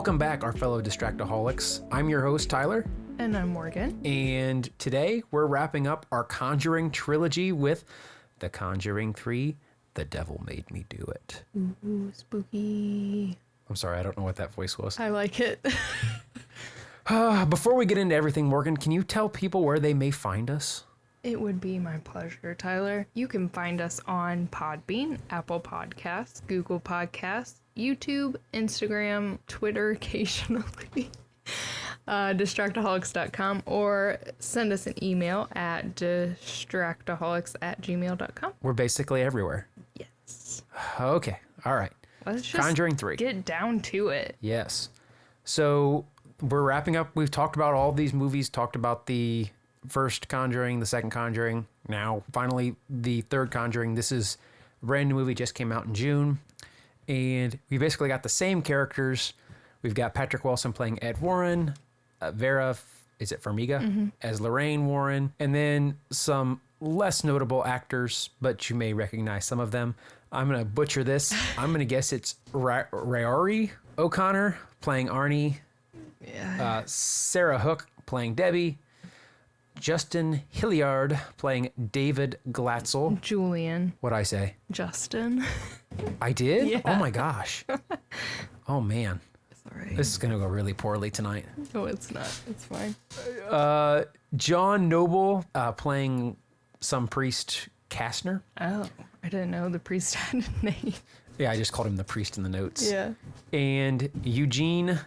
Welcome back, our fellow Distractaholics. I'm your host, Tyler. And I'm Morgan. And today we're wrapping up our Conjuring trilogy with The Conjuring 3, The Devil Made Me Do It. Ooh, spooky. I'm sorry, I don't know what that voice was. I like it. Before we get into everything, Morgan, can you tell people where they may find us? It would be my pleasure, Tyler. You can find us on Podbean, Apple Podcasts, Google Podcasts, YouTube, Instagram, Twitter occasionally, distractaholics.com, or send us an email at distractaholics@gmail.com. We're basically everywhere. Yes. Okay, all right. Let's just Conjuring 3. get down to it. Yes. So we're wrapping up. We've talked about all these movies, talked about the first Conjuring, the second Conjuring. Now, finally, the third Conjuring. This is a brand new movie, just came out in June. And we basically got the same characters. We've got Patrick Wilson playing Ed Warren, Vera, is it Farmiga, as Lorraine Warren, and then some less notable actors, but you may recognize some of them. I'm going to butcher this. I'm going to guess it's Raori O'Connor playing Arnie, Sarah Hook playing Debbie, Justin Hilliard playing David Glatzel. Julian. What'd I say? Justin. I did? Yeah. Oh my gosh. Oh man. It's all right. This is going to go really poorly tonight. No, it's not. It's fine. John Noble playing some priest, Kastner. Oh, I didn't know the priest had a name. Yeah, I just called him the priest in the notes. Yeah. And Eugene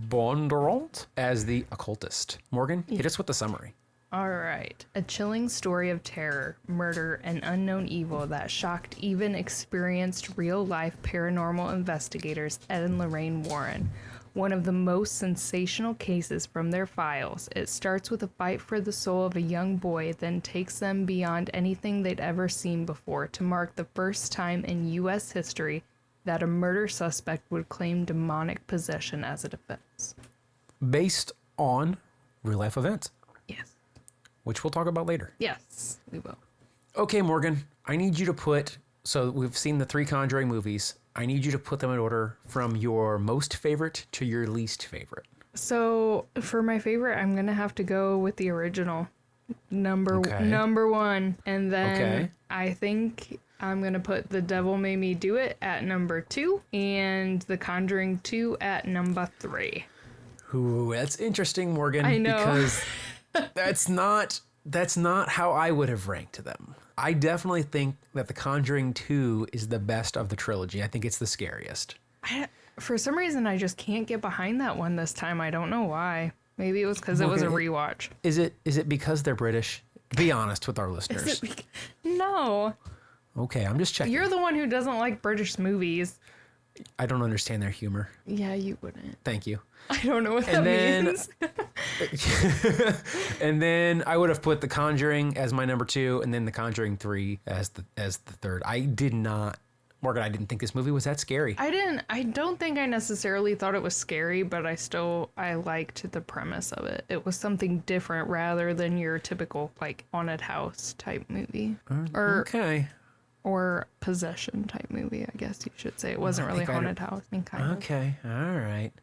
Bondurant as the occultist. Morgan, hit us with the summary. All right. A chilling story of terror, murder, and unknown evil that shocked even experienced real-life paranormal investigators Ed and Lorraine Warren. One of the most sensational cases from their files. It starts with a fight for the soul of a young boy, then takes them beyond anything they'd ever seen before to mark the first time in U.S. history that a murder suspect would claim demonic possession as a defense. Based on real-life events. Yes. Which we'll talk about later. Yes, we will. Okay, Morgan, I need you to put, so we've seen the 3 Conjuring movies. I need you to put them in order from your most favorite to your least favorite. So for my favorite, I'm going to have to go with the original number one. And then I think I'm going to put The Devil Made Me Do It at number 2 and The Conjuring 2 at number 3. Ooh, that's interesting, Morgan. I know. Because that's not how I would have ranked them. I definitely think that The Conjuring 2 is the best of the trilogy. I think it's the scariest. For some reason, I just can't get behind that one this time. I don't know why. Maybe it was because it was a rewatch. Is it because they're British? Be honest with our listeners. No. Okay, I'm just checking. You're the one who doesn't like British movies. I don't understand their humor. Yeah, you wouldn't. Thank you. I don't know what that means. And then I would have put The Conjuring as my number 2, and then The Conjuring 3 as the third. I didn't think this movie was that scary. I don't think I necessarily thought it was scary, but I liked the premise of it. It was something different rather than your typical like haunted house type movie. Or possession type movie, I guess you should say. It wasn't really haunted house. I mean, kind of. Okay, all right.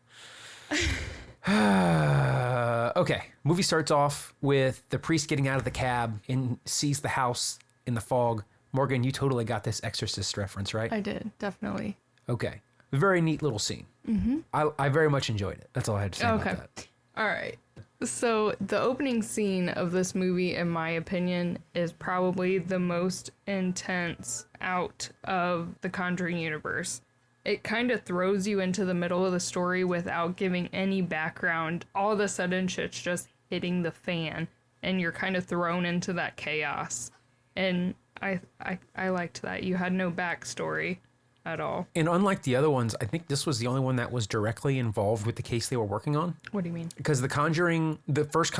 Okay, movie starts off with the priest getting out of the cab and sees the house in the fog. Morgan, you totally got this Exorcist reference, right? I did, definitely. Okay, very neat little scene. Mm-hmm. I very much enjoyed it. That's all I had to say about that. All right. So the opening scene of this movie, in my opinion, is probably the most intense out of the Conjuring universe. It kind of throws you into the middle of the story without giving any background. All of a sudden, shit's just hitting the fan, and you're kind of thrown into that chaos. And I liked that. You had no backstory at all. And unlike the other ones, I think this was the only one that was directly involved with the case they were working on. What do you mean? Because the first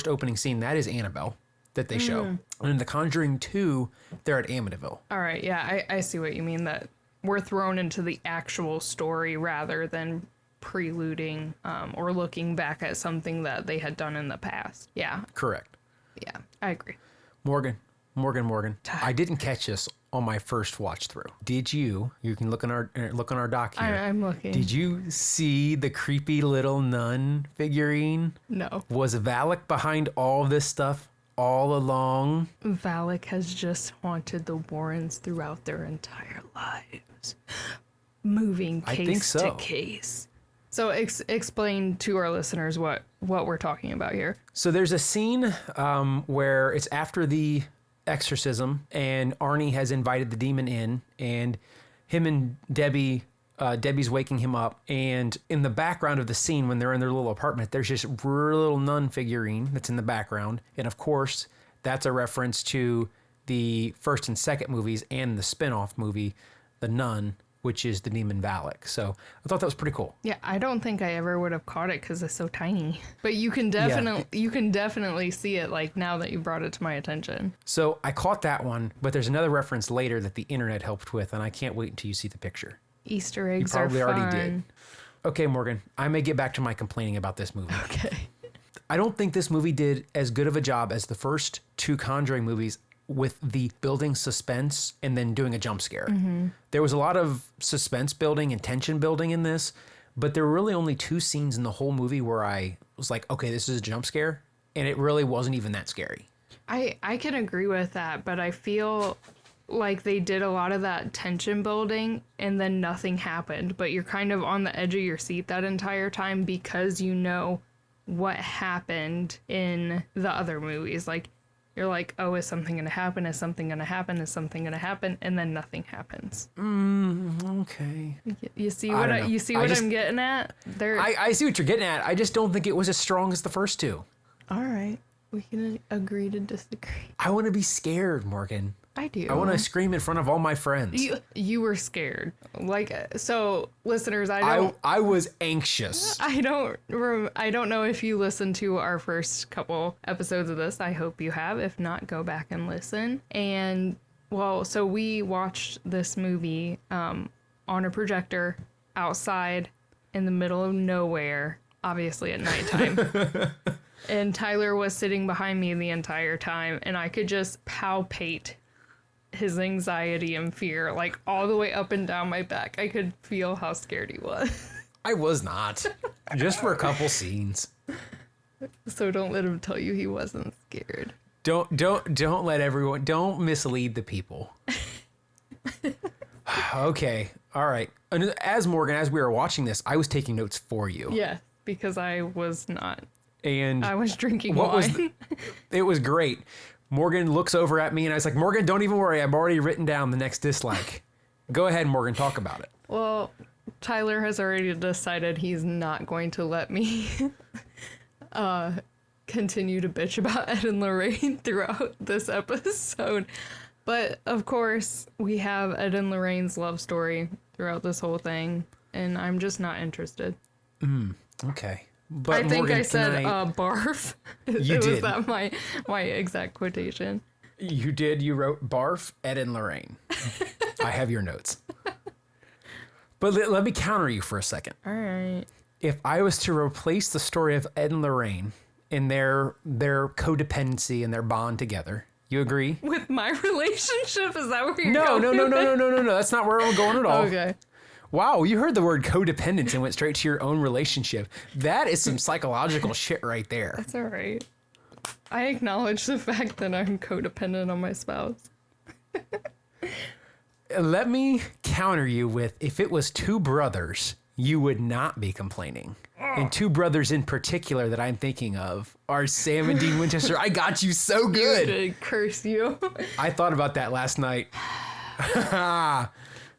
opening scene, that is Annabelle that they show. And in The Conjuring 2, they're at Amityville. All right, yeah, I see what you mean, that we're thrown into the actual story rather than preluding or looking back at something that they had done in the past. Yeah. Correct. Yeah, I agree. Morgan, Morgan, I didn't catch this on my first watch through. Did you can look on our doc here. I'm looking. Did you see the creepy little nun figurine? No. Was Valak behind all this stuff all along? Valak has just haunted the Warrens throughout their entire lives, moving case to case. So explain to our listeners what we're talking about here. So there's a scene where it's after the exorcism, and Arnie has invited the demon in, and him and Debbie's waking him up, and in the background of the scene when they're in their little apartment, there's just a little nun figurine that's in the background, and of course that's a reference to the first and second movies and the spin-off movie, The Nun, which is the demon Valak. So I thought that was pretty cool. Yeah, I don't think I ever would have caught it because it's so tiny. But you can definitely see it like now that you brought it to my attention. So I caught that one, but there's another reference later that the internet helped with, and I can't wait until you see the picture. Easter eggs you probably are fun. already did. Okay, Morgan, I may get back to my complaining about this movie. Okay. I don't think this movie did as good of a job as the first two Conjuring movies with the building suspense and then doing a jump scare. Mm-hmm. There was a lot of suspense building and tension building in this, but there were really only two scenes in the whole movie where I was like, okay, this is a jump scare, and it really wasn't even that scary. I can agree with that, but I feel like they did a lot of that tension building and then nothing happened, but you're kind of on the edge of your seat that entire time because you know what happened in the other movies. Like, you're like, oh, is something going to happen? Is something going to happen? Is something going to happen? And then nothing happens. Okay. You see what I'm getting at? I see what you're getting at. I just don't think it was as strong as the first two. All right. We can agree to disagree. I want to be scared, Morgan. I do. I want to scream in front of all my friends. You were scared. So listeners, I was anxious. I don't know if you listened to our first couple episodes of this. I hope you have. If not, go back and listen. And so we watched this movie on a projector outside in the middle of nowhere, obviously at nighttime. And Tyler was sitting behind me the entire time, and I could just palpate his anxiety and fear, like all the way up and down my back. I could feel how scared he was. I was not. Just for a couple scenes. So don't let him tell you he wasn't scared. Don't mislead the people. Okay. All right. And as we were watching this, I was taking notes for you. Yeah, because I was not. And I was drinking wine. It was great. Morgan looks over at me and I was like, Morgan, don't even worry. I've already written down the next dislike. Go ahead, Morgan, talk about it. Well, Tyler has already decided he's not going to let me continue to bitch about Ed and Lorraine throughout this episode. But of course, we have Ed and Lorraine's love story throughout this whole thing, and I'm just not interested. Okay. But I think Morgan, I said barf. You did. Was that my exact quotation? You did. You wrote barf, Ed and Lorraine. I have your notes. But let me counter you for a second. All right. If I was to replace the story of Ed and Lorraine in their codependency and their bond together, you agree? With my relationship? Is that where you're going? No. That's not where I'm going at all. Okay. Wow, you heard the word codependence and went straight to your own relationship. That is some psychological shit right there. That's all right. I acknowledge the fact that I'm codependent on my spouse. Let me counter you with, if it was two brothers, you would not be complaining. And two brothers in particular that I'm thinking of are Sam and Dean Winchester. I got you so good. You did, curse you. I thought about that last night.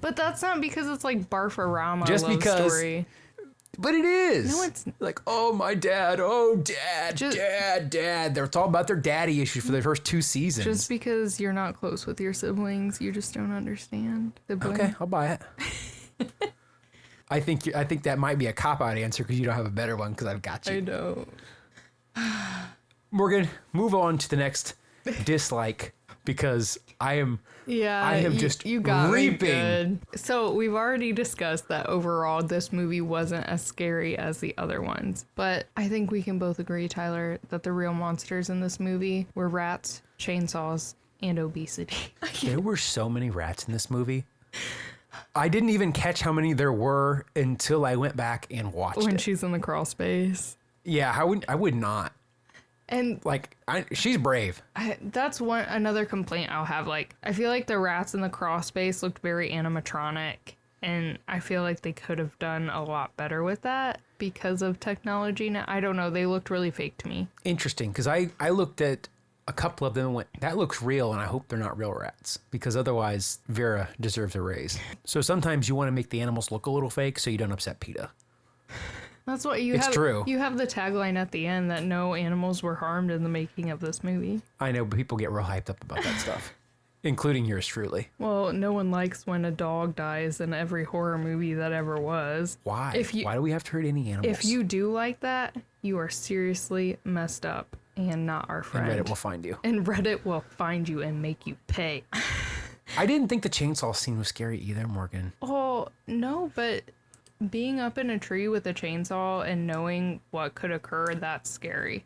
But that's not because it's like Barfarama Just love because, story. But it is. No, it's like, oh, my dad. Oh, dad, dad. They're talking about their daddy issues for the first two seasons. Just because you're not close with your siblings, you just don't understand. Okay, I'll buy it. I think that might be a cop-out answer because you don't have a better one because I've got you. I know. Morgan, move on to the next dislike because I am just you got reaping. Good. So we've already discussed that overall this movie wasn't as scary as the other ones. But I think we can both agree, Tyler, that the real monsters in this movie were rats, chainsaws, and obesity. There were so many rats in this movie. I didn't even catch how many there were until I went back and watched When it. she's in the crawl space. Yeah, I would not. And Like, she's brave. that's another complaint I'll have. Like, I feel like the rats in the crawl space looked very animatronic, and I feel like they could have done a lot better with that because of technology now. I don't know. They looked really fake to me. Interesting, because I looked at a couple of them and went, that looks real, and I hope they're not real rats, because otherwise Vera deserves a raise. So sometimes you want to make the animals look a little fake so you don't upset PETA. That's what you It's have. true. You have the tagline at the end that no animals were harmed in the making of this movie. I know, but people get real hyped up about that stuff, including yours truly. Well, no one likes when a dog dies in every horror movie that ever was. Why? Why do we have to hurt any animals? If you do like that, you are seriously messed up and not our friend. And Reddit will find you. And Reddit will find you and make you pay. I didn't think the chainsaw scene was scary either, Morgan. Oh, no, but being up in a tree with a chainsaw and knowing what could occur, that's scary.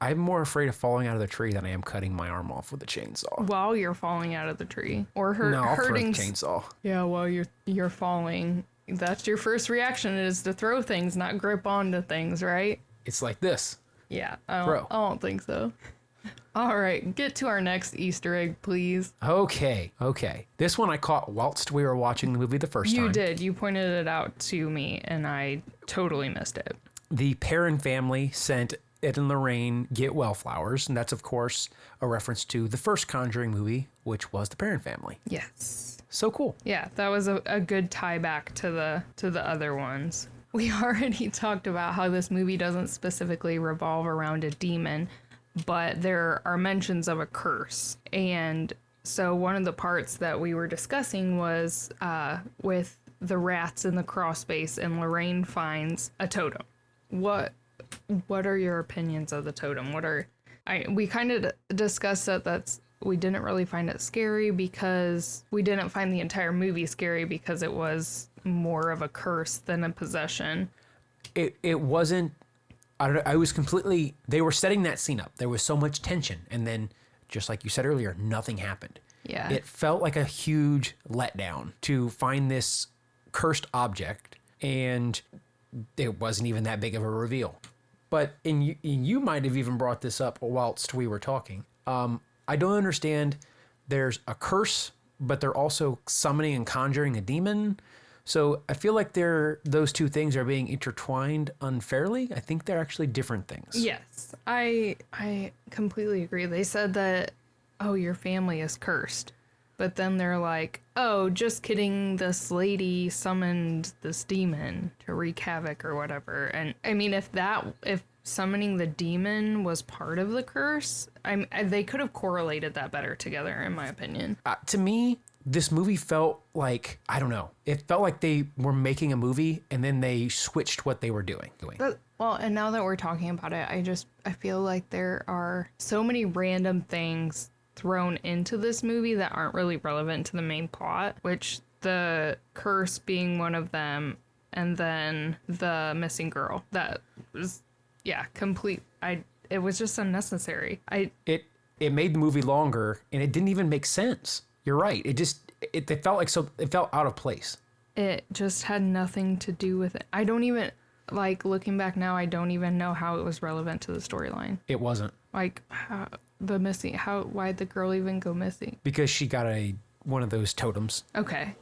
I'm more afraid of falling out of the tree than I am cutting my arm off with a chainsaw. While you're falling out of the tree. Or I'll hurting. throw the chainsaw. Yeah, while you're falling. That's your first reaction, is to throw things, not grip onto things, right? It's like this. Yeah, Throw. I don't think so. All right, get to our next Easter egg, please. Okay. This one I caught whilst we were watching the movie the first time. You did. You pointed it out to me, and I totally missed it. The Perrin family sent Ed and Lorraine get well flowers, and that's, of course, a reference to the first Conjuring movie, which was the Perrin family. Yes. So cool. Yeah, that was a good tie back to the other ones. We already talked about how this movie doesn't specifically revolve around a demon, but there are mentions of a curse. And so one of the parts that we were discussing was with the rats in the crawl space, and Lorraine finds a totem. What are your opinions of the totem? We kind of discussed that we didn't really find it scary because we didn't find the entire movie scary because it was more of a curse than a possession. It wasn't, I don't know, I was completely, they were setting that scene up. There was so much tension, and then, just like you said earlier, nothing happened. Yeah. It felt like a huge letdown to find this cursed object, and it wasn't even that big of a reveal. But you might have even brought this up whilst we were talking. I don't understand. There's a curse, but they're also summoning and conjuring a demon. So I feel like those two things are being intertwined unfairly. I think they're actually different things. Yes, I completely agree. They said that, oh, your family is cursed. But then they're like, oh, just kidding, this lady summoned this demon to wreak havoc or whatever. And I mean, if summoning the demon was part of the curse, they could have correlated that better together, in my opinion. To me, this movie felt like, I don't know, it felt like they were making a movie and then they switched what they were doing. Well, and now that we're talking about it, I feel like there are so many random things thrown into this movie that aren't really relevant to the main plot, which the curse being one of them, and then the missing girl. That was, yeah, it was just unnecessary. It made the movie longer, and it didn't even make sense. You're right. It felt like it felt out of place. It just had nothing to do with it. I don't even, like, looking back now, I don't even know how it was relevant to the storyline. It wasn't. Like, why'd the girl even go missing? Because she got one of those totems. Okay.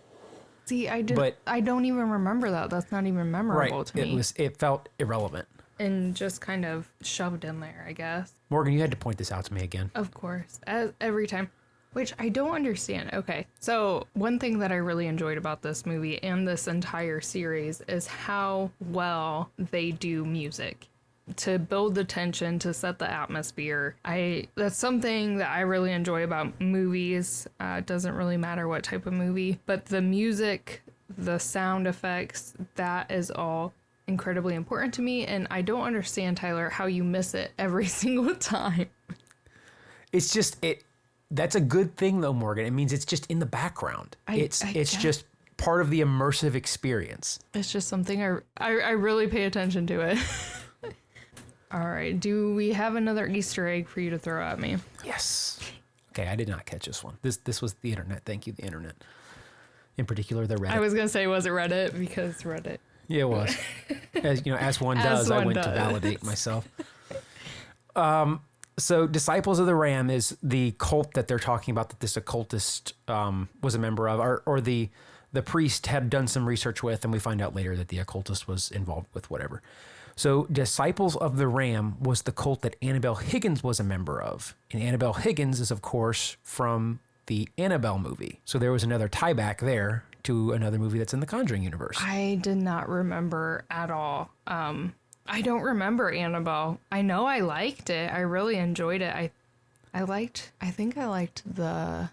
See, I don't even remember that. That's not even memorable to me. It felt irrelevant. And just kind of shoved in there, I guess. Morgan, you had to point this out to me again. Of course. As every time. Which I don't understand. Okay. So one thing that I really enjoyed about this movie and this entire series is how well they do music. To build the tension, to set the atmosphere. That's something that I really enjoy about movies. It doesn't really matter what type of movie, but the music, the sound effects, that is all incredibly important to me. And I don't understand, Tyler, how you miss it every single time. It's just that's a good thing though, Morgan. It means it's just in the background. It's just part of the immersive experience. It's just something I really pay attention to it. All right. Do we have another Easter egg for you to throw at me? Yes. Okay, I did not catch this one. This was the internet. Thank you, the internet. In particular, the Reddit. I was going to say, was it Reddit? Because Reddit. Yeah, it was. As one does, I went to validate myself. So Disciples of the Ram is the cult that they're talking about that this occultist was a member of, or the priest had done some research with, and we find out later that the occultist was involved with whatever. So Disciples of the Ram was the cult that Annabelle Higgins was a member of. And Annabelle Higgins is, of course, from the Annabelle movie. So there was another tie back there to another movie that's in the Conjuring universe. I did not remember at all. I don't remember Annabelle. I know I liked it. I really enjoyed it. I think I liked the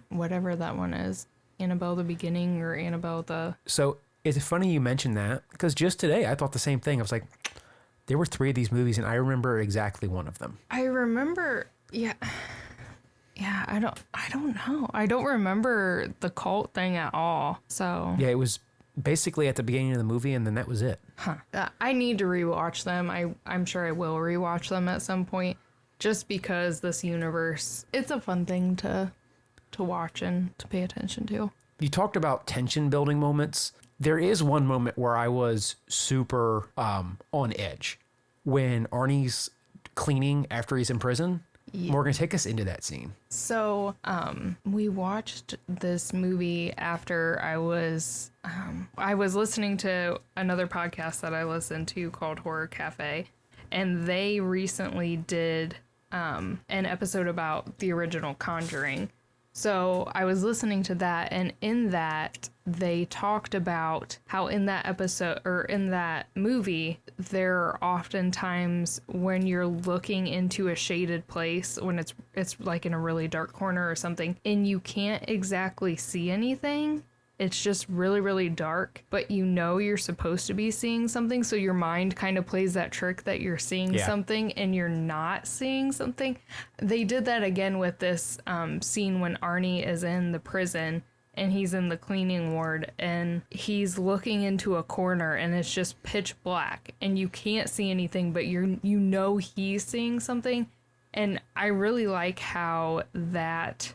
whatever that one is. Annabelle the Beginning or Annabelle the... So it's funny you mentioned that, because just today I thought the same thing. I was like, there were 3 of these movies and I remember exactly one of them. I remember, yeah, I don't know. I don't remember the cult thing at all. So yeah, it was basically at the beginning of the movie and then that was it. Huh. I need to rewatch them. I'm sure I will rewatch them at some point, just because this universe, it's a fun thing to watch and to pay attention to. You talked about tension building moments. There is one moment where I was super on edge when Arnie's cleaning after he's in prison. Yeah. Morgan, take us into that scene. So we watched this movie after I was listening to another podcast that I listened to called Horror Cafe, and they recently did an episode about the original Conjuring. So I was listening to that, and in that they talked about how in that episode or in that movie, there are often times when you're looking into a shaded place when it's like in a really dark corner or something, and you can't exactly see anything. It's just really, really dark, but you know you're supposed to be seeing something, so your mind kind of plays that trick that you're seeing something and you're not seeing something. They did that again with this scene when Arnie is in the prison and he's in the cleaning ward and he's looking into a corner and it's just pitch black and you can't see anything, but you know he's seeing something. And I really like how that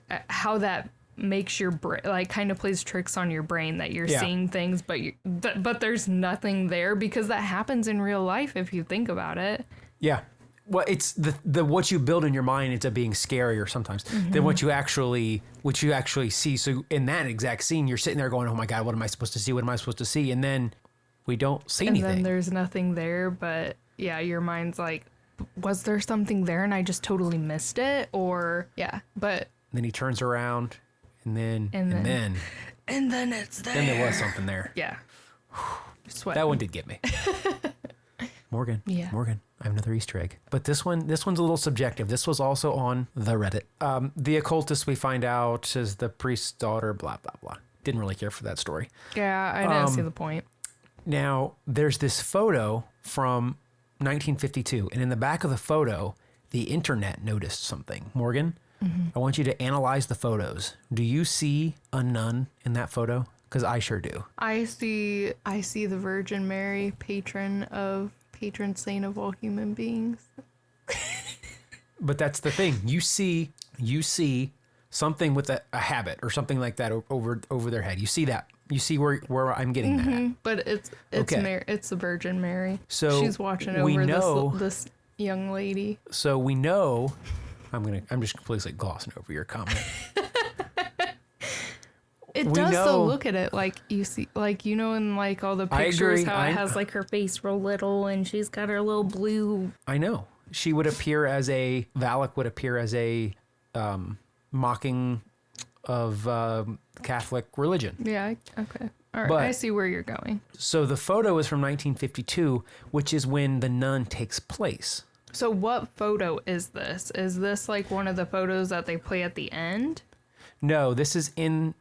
makes your brain, like, kind of plays tricks on your brain that you're seeing things, but there's nothing there, because that happens in real life if you think about it. Yeah. Well, it's the what you build in your mind ends up being scarier sometimes than what you actually see. So in that exact scene, you're sitting there going, "Oh my God, what am I supposed to see? What am I supposed to see?" And then we don't see anything. And then there's nothing there, but yeah, your mind's like, "Was there something there and I just totally missed it?" Or but then he turns around. And then it's there. Then there was something there. Yeah. Sweat. That one did get me. Morgan. Yeah. Morgan, I have another Easter egg. But this one's a little subjective. This was also on the Reddit. The occultist, we find out, is the priest's daughter, blah, blah, blah. Didn't really care for that story. Yeah, I didn't see the point. Now, there's this photo from 1952. And in the back of the photo, the internet noticed something. Morgan? Mm-hmm. I want you to analyze the photos. Do you see a nun in that photo? Because I sure do. I see the Virgin Mary, patron saint of all human beings. But that's the thing. You see something with a habit or something like that over their head. You see that. You see where I'm getting that at. But it's okay. Mary, it's the Virgin Mary. So she's watching over this young lady. So we know. I'm just completely glossing over your comment. It does though. Look at it, like you see, like in like all the pictures, how it has like her face real little, and she's got her little blue. I know she would appear as Valak would appear as a mocking of Catholic religion. Yeah. Okay. All right. But, I see where you're going. So the photo is from 1952, which is when the nun takes place. So what photo is this? Is this like one of the photos that they play at the end? No, this is in...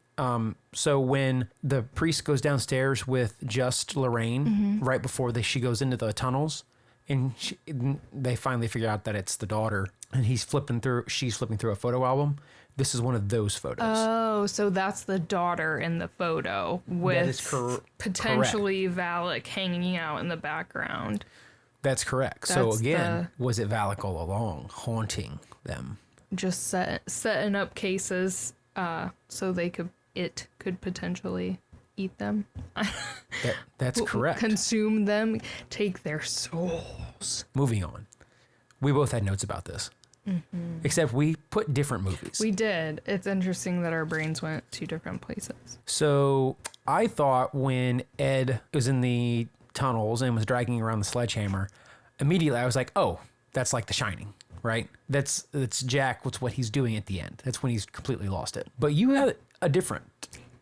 so when the priest goes downstairs with just Lorraine, right before she goes into the tunnels, and they finally figure out that it's the daughter, and she's flipping through a photo album. This is one of those photos. Oh, so that's the daughter in the photo with potentially Valak hanging out in the background. That's correct. So again, was it Valak all along haunting them? just setting up cases so it could potentially eat them. That's correct. Consume them, take their souls. Moving on. We both had notes about this. Mm-hmm. Except we put different movies. We did. It's interesting that our brains went to different places. So I thought when Ed was in the tunnels and was dragging around the sledgehammer, immediately I was like, oh, that's like The Shining, right? That's Jack. What's what he's doing at the end. That's when he's completely lost it. But you had a different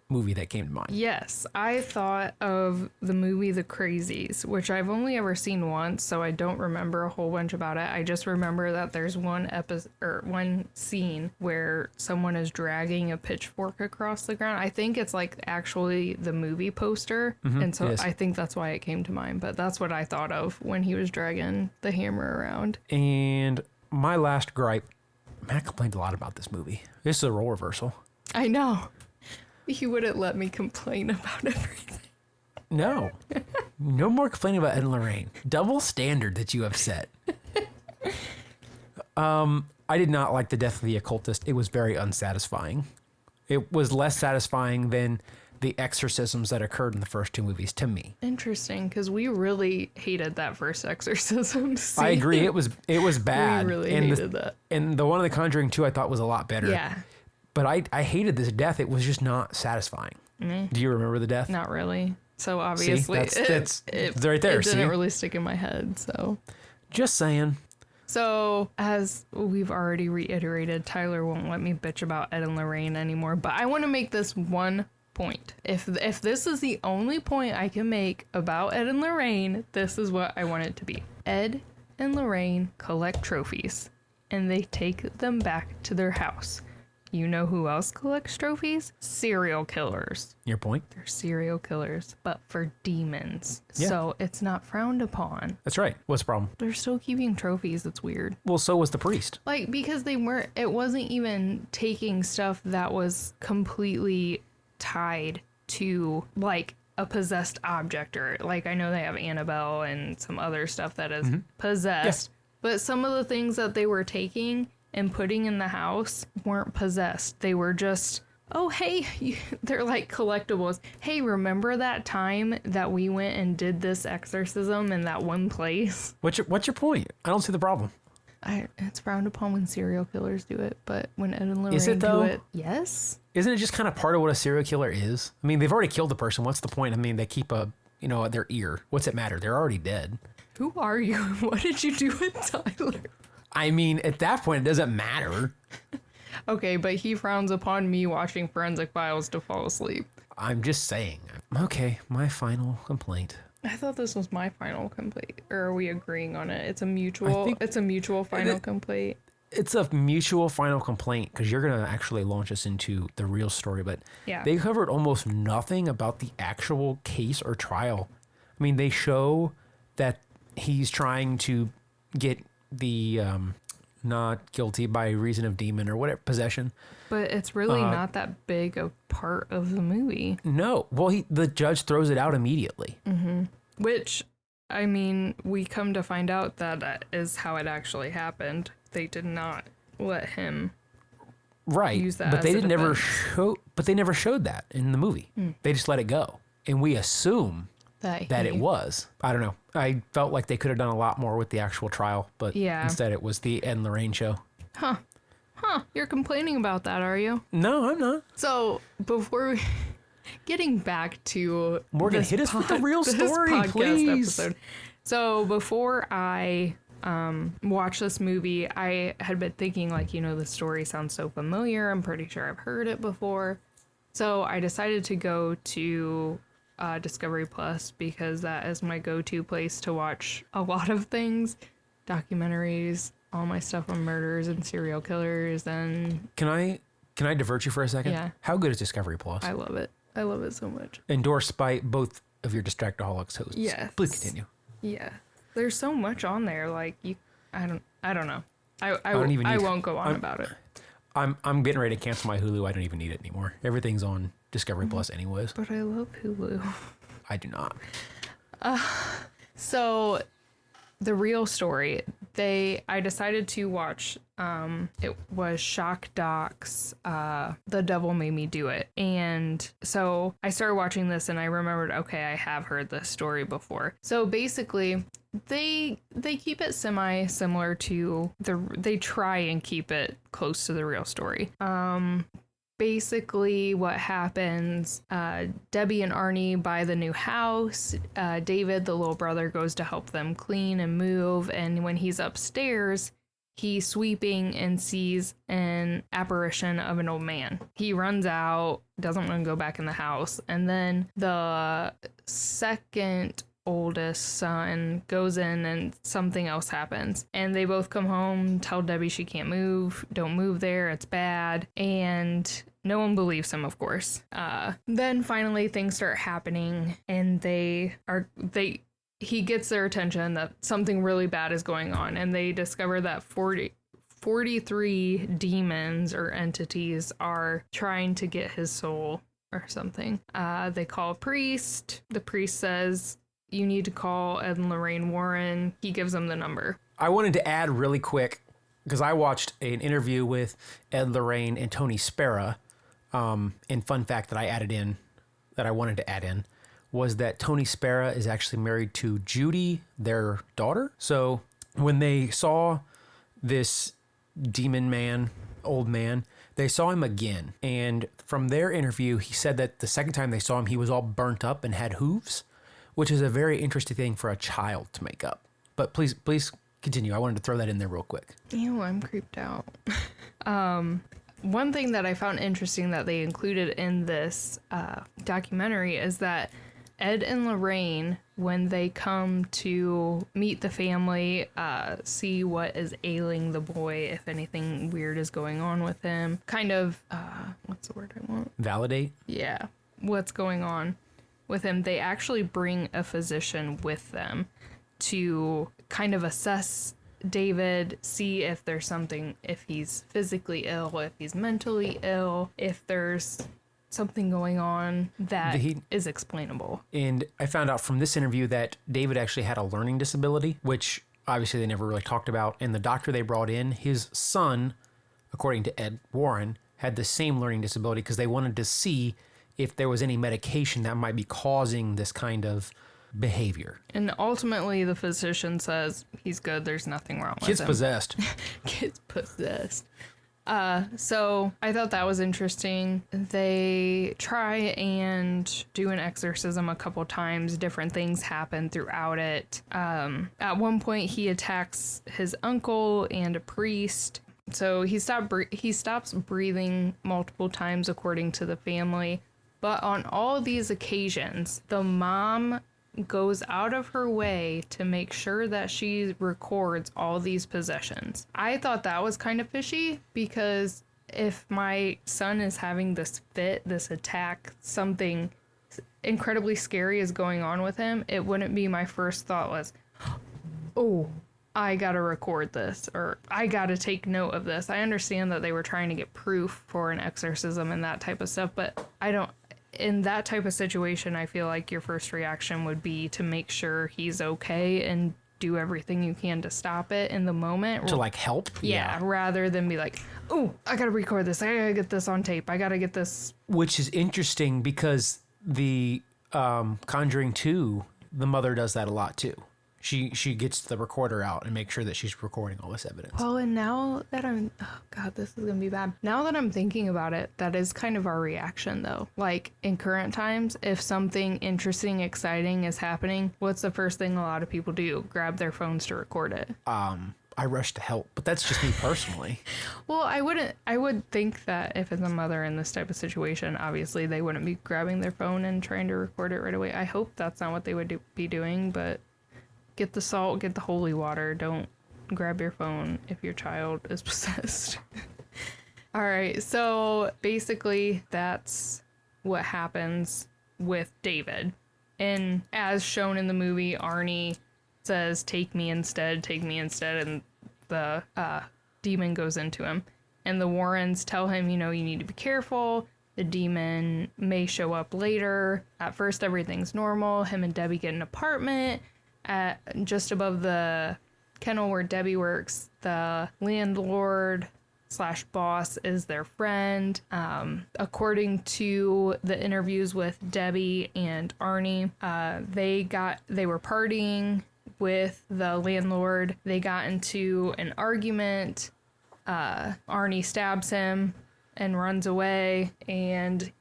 movie that came to mind. Yes, I thought of the movie The Crazies, which I've only ever seen once, so I don't remember a whole bunch about it. I just remember that there's one scene where someone is dragging a pitchfork across the ground. I think it's like actually the movie poster, and so I think that's why it came to mind. But that's what I thought of when he was dragging the hammer around. And my last gripe, Matt complained a lot about this movie. This is a role reversal. I know. He wouldn't let me complain about everything. No. No more complaining about Ed and Lorraine. Double standard that you have set. I did not like the death of the occultist. It was very unsatisfying. It was less satisfying than the exorcisms that occurred in the first two movies to me. Interesting, because we really hated that first exorcism scene. I agree. It was bad. We really hated that. And the one in The Conjuring 2 I thought was a lot better. Yeah. But I hated this death. It was just not satisfying. Do you remember the death? Not really. So obviously, see, that's right there. It didn't really stick in my head. So just saying. So as we've already reiterated, Tyler won't let me bitch about Ed and Lorraine anymore. But I want to make this one point. If this is the only point I can make about Ed and Lorraine, this is what I want it to be. Ed and Lorraine collect trophies, and they take them back to their house. You know who else collects trophies? Serial killers. Your point? They're serial killers, but for demons. Yeah. So it's not frowned upon. That's right. What's the problem? They're still keeping trophies. It's weird. Well, so was the priest. Like, because it wasn't even taking stuff that was completely tied to, like, a possessed object. Or, like, I know they have Annabelle and some other stuff that is possessed. Yeah. But some of the things that they were taking and putting in the house weren't possessed. They were just, oh, hey, they're like collectibles. Hey, remember that time that we went and did this exorcism in that one place? What's your point? I don't see the problem. It's frowned upon when serial killers do it, but when Ed and Lorraine is it, though? do it, yes. Isn't it just kind of part of what a serial killer is? I mean, they've already killed the person. What's the point? I mean, they keep their ear. What's it matter? They're already dead. Who are you? What did you do with Tyler? I mean, at that point, it doesn't matter. Okay, but he frowns upon me watching Forensic Files to fall asleep. I'm just saying. Okay, my final complaint. I thought this was my final complaint. Or are we agreeing on it? It's a mutual final complaint. It's a mutual final complaint because you're going to actually launch us into the real story. But yeah. They covered almost nothing about the actual case or trial. I mean, they show that he's trying to get the not guilty by reason of demon or whatever, possession. But it's really not that big a part of the movie. No. Well, the judge throws it out immediately. Mm-hmm. Which, I mean, we come to find out that is how it actually happened. They did not let him use that. But they never showed that in the movie. They just let it go. And we assume that it was. I don't know. I felt like they could have done a lot more with the actual trial, but instead it was the Ed and Lorraine show. Huh. You're complaining about that, are you? No, I'm not. So before we getting back to Morgan, hit us with the real story, please. Episode. So before I watched this movie, I had been thinking, like, the story sounds so familiar. I'm pretty sure I've heard it before. So I decided to go to Discovery Plus because that is my go-to place to watch a lot of things, documentaries, all my stuff on murders and serial killers. And can I divert you for a second? Yeah. How good is Discovery Plus? I love it. I love it so much. Endorsed by both of your Distractaholics hosts. Yes. Please continue. Yeah. There's so much on there. Like I don't know. I won't go on about it. I'm getting ready to cancel my Hulu. I don't even need it anymore. Everything's on Discovery Plus anyways. But I love Hulu. I do not. So the real story, I decided to watch, it was Shock Doc's The Devil Made Me Do It. And so I started watching this and I remembered, okay, I have heard this story before. So basically, they keep it semi-similar to they try and keep it close to the real story. Basically what happens, Debbie and Arnie buy the new house. David, the little brother, goes to help them clean and move. And when he's upstairs, he's sweeping and sees an apparition of an old man. He runs out, doesn't want to go back in the house. And then the second oldest son goes in and something else happens, and they both come home, tell Debbie she can't move, don't move there, it's bad, and no one believes him, of course. Then finally things start happening, and he gets their attention that something really bad is going on, and they discover that 43 demons or entities are trying to get his soul or something. They call a priest. The priest says, you need to call Ed and Lorraine Warren. He gives them the number. I wanted to add really quick, because I watched an interview with Ed, Lorraine, and Tony Spera. And fun fact that I wanted to add in, was that Tony Spera is actually married to Judy, their daughter. So when they saw this demon man, old man, they saw him again. And from their interview, he said that the second time they saw him, he was all burnt up and had hooves, which is a very interesting thing for a child to make up. But please continue. I wanted to throw that in there real quick. Ew, I'm creeped out. One thing that I found interesting that they included in this documentary is that Ed and Lorraine, when they come to meet the family, see what is ailing the boy, if anything weird is going on with him, kind of, what's the word I want? Validate? Yeah, what's going on with him. They actually bring a physician with them to kind of assess David, see if there's something, if he's physically ill, if he's mentally ill, if there's something going on that is explainable. And I found out from this interview that David actually had a learning disability, which obviously they never really talked about. And the doctor they brought in, his son, according to Ed Warren, had the same learning disability because they wanted to see if there was any medication that might be causing this kind of behavior. And ultimately the physician says he's good, there's nothing wrong with him. Kid's possessed. Kid's possessed. So I thought that was interesting. They try and do an exorcism a couple times. Different things happen throughout it. At one point he attacks his uncle and a priest. So he stops breathing multiple times according to the family. But on all these occasions, the mom goes out of her way to make sure that she records all these possessions. I thought that was kind of fishy, because if my son is having this fit, this attack, something incredibly scary is going on with him, it wouldn't be my first thought was, oh, I gotta record this, or I gotta take note of this. I understand that they were trying to get proof for an exorcism and that type of stuff, but in that type of situation, I feel like your first reaction would be to make sure he's okay and do everything you can to stop it in the moment. To help? Yeah, rather than be like, oh, I gotta record this. I gotta get this on tape. I gotta get this. Which is interesting because the Conjuring 2, the mother does that a lot too. She gets the recorder out and makes sure that she's recording all this evidence. Well, and now that oh God, this is going to be bad. Now that I'm thinking about it, that is kind of our reaction though. Like in current times, if something interesting, exciting is happening, what's the first thing a lot of people do? Grab their phones to record it. I rush to help, but that's just me personally. Well, I would think that if it's a mother in this type of situation, obviously they wouldn't be grabbing their phone and trying to record it right away. I hope that's not what they would be doing, but get the salt, get the holy water. Don't grab your phone if your child is possessed. All right, so basically that's what happens with David. And as shown in the movie, Arnie says, take me instead, and the demon goes into him. And the Warrens tell him, you need to be careful. The demon may show up later. At first, everything's normal. Him and Debbie get an apartment. at just above the kennel where Debbie works, the landlord / boss is their friend. According to the interviews with Debbie and Arnie, they were partying with the landlord. They got into an argument. Arnie stabs him and runs away, and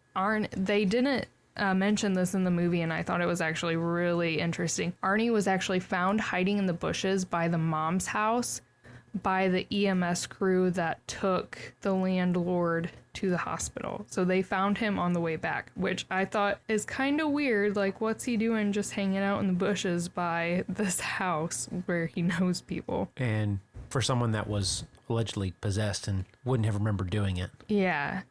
they didn't mention this in the movie, and I thought it was actually really interesting. Arnie was actually found hiding in the bushes by the mom's house by the EMS crew that took the landlord to the hospital. So they found him on the way back, which I thought is kind of weird. Like, what's he doing just hanging out in the bushes by this house where he knows people? And for someone that was allegedly possessed and wouldn't have remembered doing it. Yeah.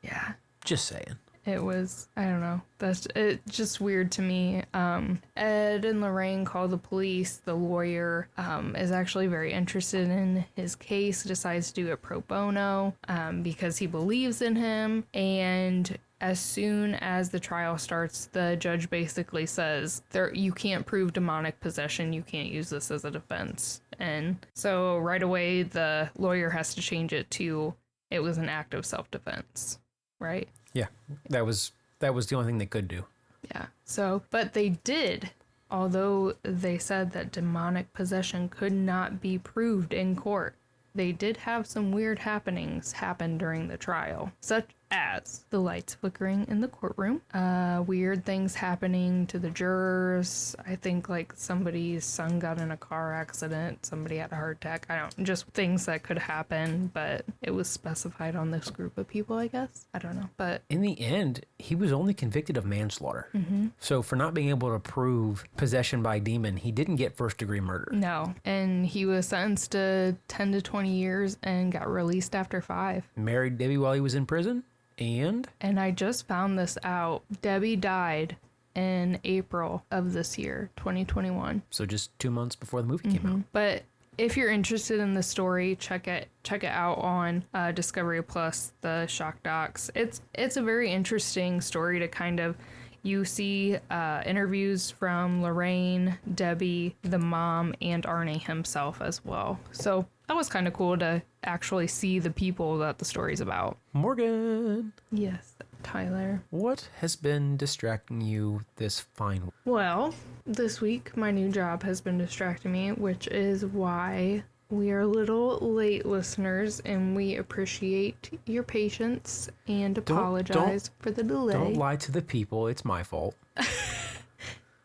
Just saying. It was, I don't know, it's just weird to me. Ed and Lorraine call the police. The lawyer is actually very interested in his case, decides to do it pro bono because he believes in him. And as soon as the trial starts, the judge basically says, you can't prove demonic possession. You can't use this as a defense. And so right away, the lawyer has to change it to, it was an act of self-defense, right? Yeah, that was the only thing they could do. Yeah. So, but they did, although they said that demonic possession could not be proved in court, they did have some weird happenings happen during the trial, such as the lights flickering in the courtroom, weird things happening to the jurors. I think like somebody's son got in a car accident, somebody had a heart attack. Just things that could happen, but it was specified on this group of people, I guess. I don't know. But in the end, he was only convicted of manslaughter. Mm-hmm. So for not being able to prove possession by a demon, he didn't get first-degree murder. No. And he was sentenced to 10 to 20 years and got released after 5. Married Debbie while he was in prison. And I just found this out. Debbie died in April of this year, 2021. So just 2 months before the movie came out. But if you're interested in the story, check it out on Discovery Plus, the Shock Docs. It's a very interesting story to kind of, you see interviews from Lorraine, Debbie, the mom, and Arnie himself as well. So that was kind of cool to actually see the people that the story's about. Morgan. Yes, Tyler. What has been distracting you this fine week? Well, this week my new job has been distracting me, which is why we are a little late, listeners, and we appreciate your patience and apologize for the delay. Don't lie to the people. It's my fault.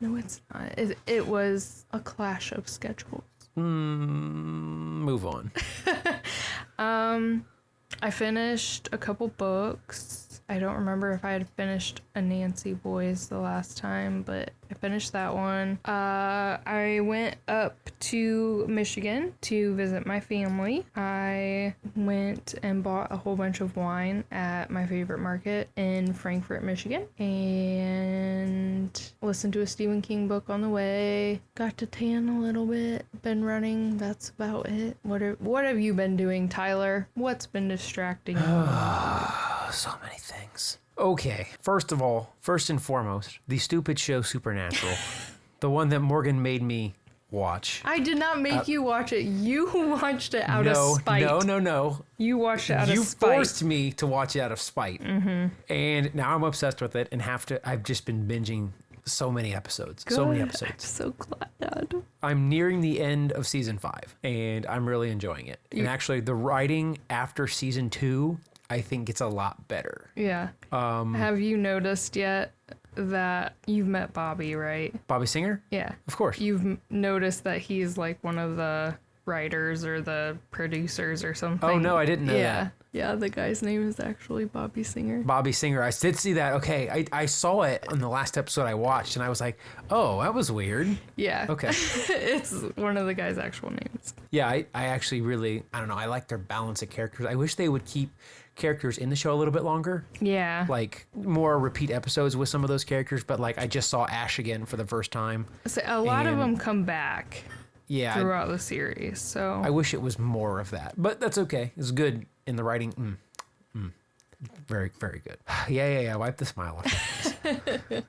No, it's not. It was a clash of schedules. Move on. I finished a couple books. I don't remember if I had finished A Nancy Boys the last time, but I finished that one. I went up to Michigan to visit my family. I went and bought a whole bunch of wine at my favorite market in Frankfort, Michigan, and listened to a Stephen King book on the way. Got to tan a little bit. Been running. That's about it. What have you been doing, Tyler? What's been distracting you? So many things. Okay, first and foremost, the stupid show Supernatural. The one that Morgan made me watch. I did not make you watch it. You watched it out of spite. No. You watched it out of spite. You forced me to watch it out of spite. Mm-hmm. And now I'm obsessed with it and I've just been binging so many episodes. Good. So many episodes. I'm so glad. I'm nearing the end of season 5 and I'm really enjoying it. And actually the writing after season 2, I think gets a lot better. Yeah. Have you noticed yet that you've met Bobby, right? Bobby Singer? Yeah. Of course. You've noticed that he's like one of the writers or the producers or something. Oh, no, I didn't know that. Yeah, the guy's name is actually Bobby Singer. Bobby Singer. I did see that. Okay, I saw it in the last episode I watched, and I was like, oh, that was weird. Yeah. Okay. It's one of the guy's actual names. Yeah, I actually really, I don't know, I like their balance of characters. I wish they would keep characters in the show a little bit longer. Yeah. Like, more repeat episodes with some of those characters, but like, I just saw Ash again for the first time. So a lot of them come back. Yeah. Throughout the series, so. I wish it was more of that, but that's okay. It's good in the writing. Very, very good. Yeah. Wipe the smile off your face.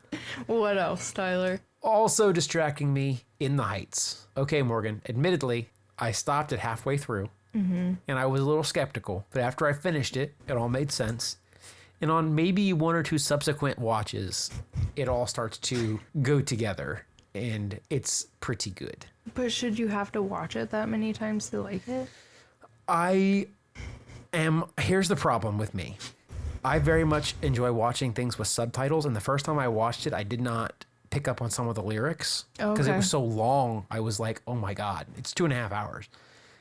What else, Tyler? Also distracting me, In the Heights. Okay, Morgan, admittedly, I stopped it halfway through, and I was a little skeptical. But after I finished it, it all made sense. And on maybe one or two subsequent watches, it all starts to go together, and it's pretty good. But should you have to watch it that many times to like it? Here's the problem with me. I very much enjoy watching things with subtitles, and the first time I watched it, I did not pick up on some of the lyrics because it was so long. I was like, oh my God, it's 2.5 hours.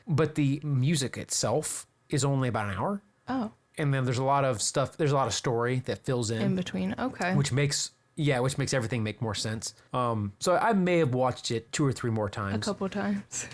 But the music itself is only about an hour. Oh. And then there's a lot of stuff, there's a lot of story that fills in between. Okay. Which makes everything make more sense. So I may have watched it 2 or 3 more times. A couple times.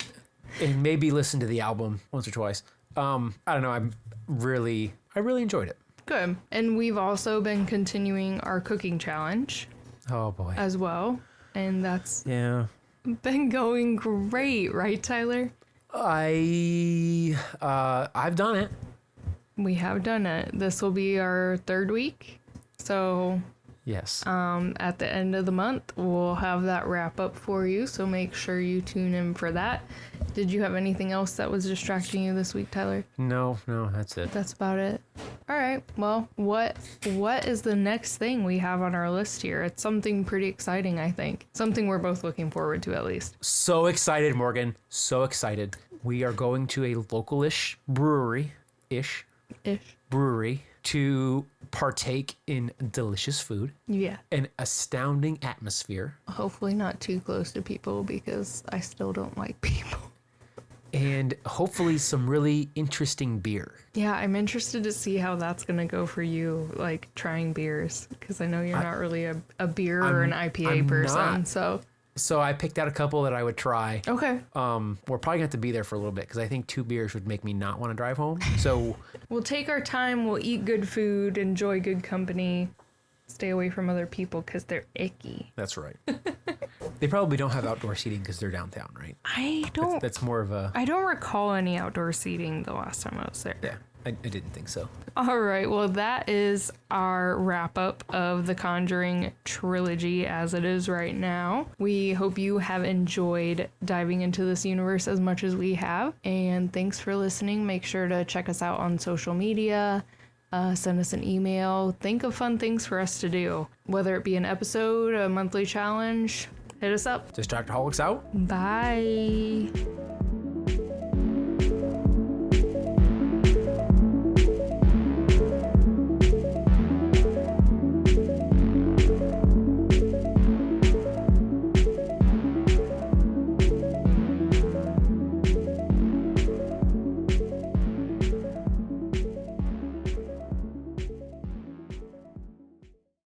And maybe listened to the album once or twice. I don't know. I really enjoyed it. Good. And we've also been continuing our cooking challenge. Oh boy. As well. And that's been going great, right, Tyler? I've done it. We have done it. This will be our 3rd week. So yes. At the end of the month, we'll have that wrap up for you. So make sure you tune in for that. Did you have anything else that was distracting you this week, Tyler? No, that's it. That's about it. All right. Well, what is the next thing we have on our list here? It's something pretty exciting, I think. Something we're both looking forward to, at least. So excited, Morgan. So excited. We are going to a local-ish brewery to partake in delicious food. Yeah. An astounding atmosphere. Hopefully not too close to people because I still don't like people. And hopefully some really interesting beer. Yeah, I'm interested to see how that's going to go for you, like trying beers, because I know you're not really a beer or an IPA person. So I picked out a couple that I would try. Okay. We're probably going to have to be there for a little bit because I think 2 beers would make me not want to drive home. So we'll take our time. We'll eat good food, enjoy good company, stay away from other people because they're icky. That's right. They probably don't have outdoor seating because they're downtown, right? That's more of a... I don't recall any outdoor seating the last time I was there. Yeah, I didn't think so. All right, well, that is our wrap-up of the Conjuring trilogy as it is right now. We hope you have enjoyed diving into this universe as much as we have, and thanks for listening. Make sure to check us out on social media. Send us an email. Think of fun things for us to do, whether it be an episode, a monthly challenge. Hit us up. Distractaholics out. Bye.